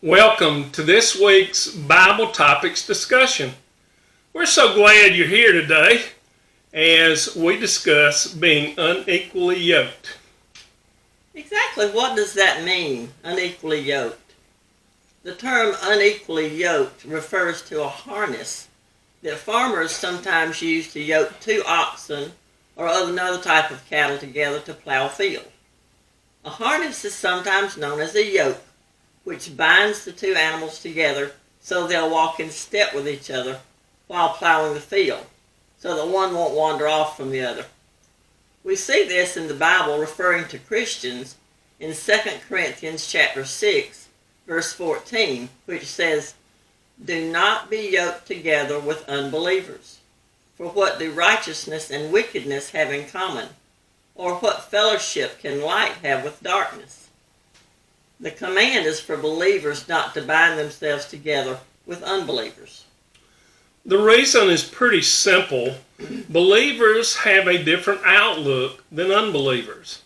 Welcome to this week's Bible Topics discussion. We're so glad you're here today as we discuss being unequally yoked. Exactly what does that mean, unequally yoked? The term unequally yoked refers to a harness that farmers sometimes use to yoke two oxen or another type of cattle together to plow a field. A harness is sometimes known as a yoke, which binds the two animals together so they'll walk in step with each other while plowing the field, so that one won't wander off from the other. We see this in the Bible referring to Christians in 2 Corinthians chapter 6, verse 14, which says, "Do not be yoked together with unbelievers. For what do righteousness and wickedness have in common? Or what fellowship can light have with darkness?" The command is for believers not to bind themselves together with unbelievers. The reason is pretty simple. Believers have a different outlook than unbelievers,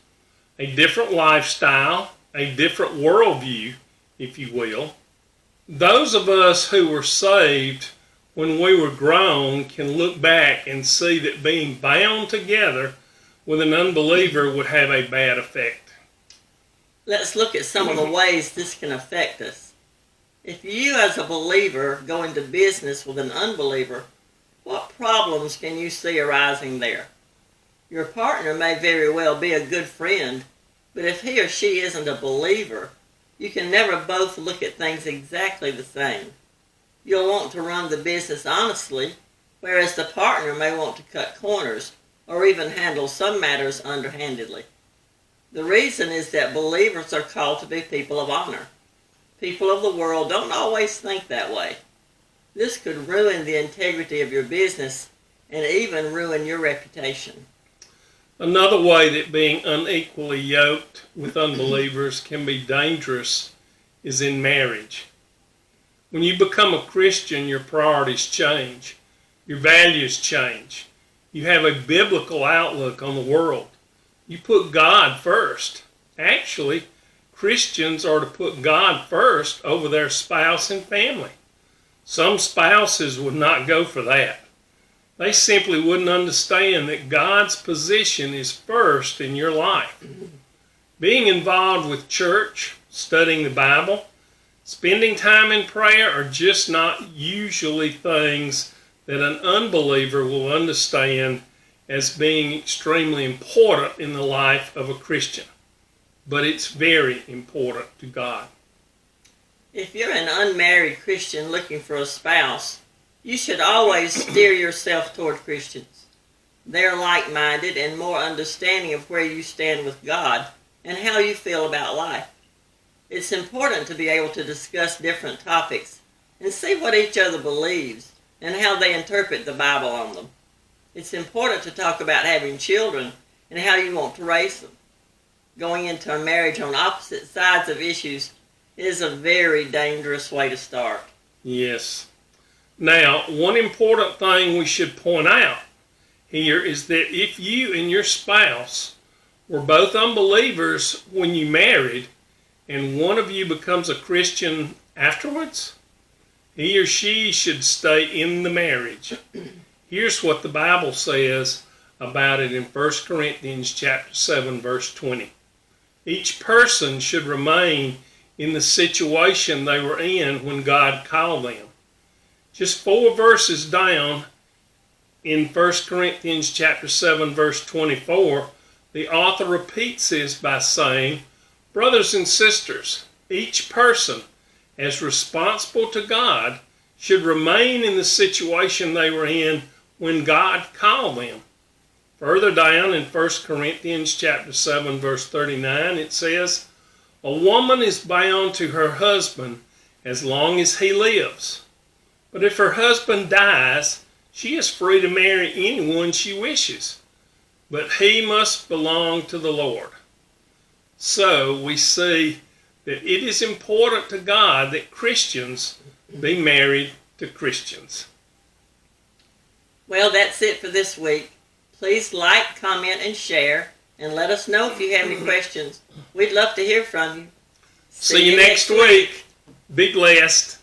a different lifestyle, a different worldview, if you will. Those of us who were saved when we were grown can look back and see that being bound together with an unbeliever would have a bad effect. Let's look at some of the ways this can affect us. If you as a believer go into business with an unbeliever, what problems can you see arising there? Your partner may very well be a good friend, but if he or she isn't a believer, you can never both look at things exactly the same. You'll want to run the business honestly, whereas the partner may want to cut corners or even handle some matters underhandedly. The reason is that believers are called to be people of honor. People of the world don't always think that way. This could ruin the integrity of your business and even ruin your reputation. Another way that being unequally yoked with unbelievers can be dangerous is in marriage. When you become a Christian, your priorities change. Your values change. You have a biblical outlook on the world. You put God first. Actually, Christians are to put God first over their spouse and family. Some spouses would not go for that. They simply wouldn't understand that God's position is first in your life. Being involved with church, studying the Bible, spending time in prayer are just not usually things that an unbeliever will understand as being extremely important in the life of a Christian. But it's very important to God. If you're an unmarried Christian looking for a spouse, you should always steer yourself toward Christians. They're like-minded and more understanding of where you stand with God and how you feel about life. It's important to be able to discuss different topics and see what each other believes and how they interpret the Bible on them. It's important to talk about having children and how you want to raise them. Going into a marriage on opposite sides of issues is a very dangerous way to start. Yes. Now, one important thing we should point out here is that if you and your spouse were both unbelievers when you married and one of you becomes a Christian afterwards, he or she should stay in the marriage. Here's what the Bible says about it in 1 Corinthians chapter 7, verse 20. Each person should remain in the situation they were in when God called them. Just 4 verses down in 1 Corinthians chapter 7, verse 24, the author repeats this by saying, "Brothers and sisters, each person, as responsible to God, should remain in the situation they were in when God called them." Further down in 1 Corinthians chapter 7, verse 39, it says, "A woman is bound to her husband as long as he lives. But if her husband dies, she is free to marry anyone she wishes. But he must belong to the Lord." So we see that it is important to God that Christians be married to Christians. Well, that's it for this week. Please like, comment, and share, and let us know if you have any questions. We'd love to hear from you. See you next week. Be blessed.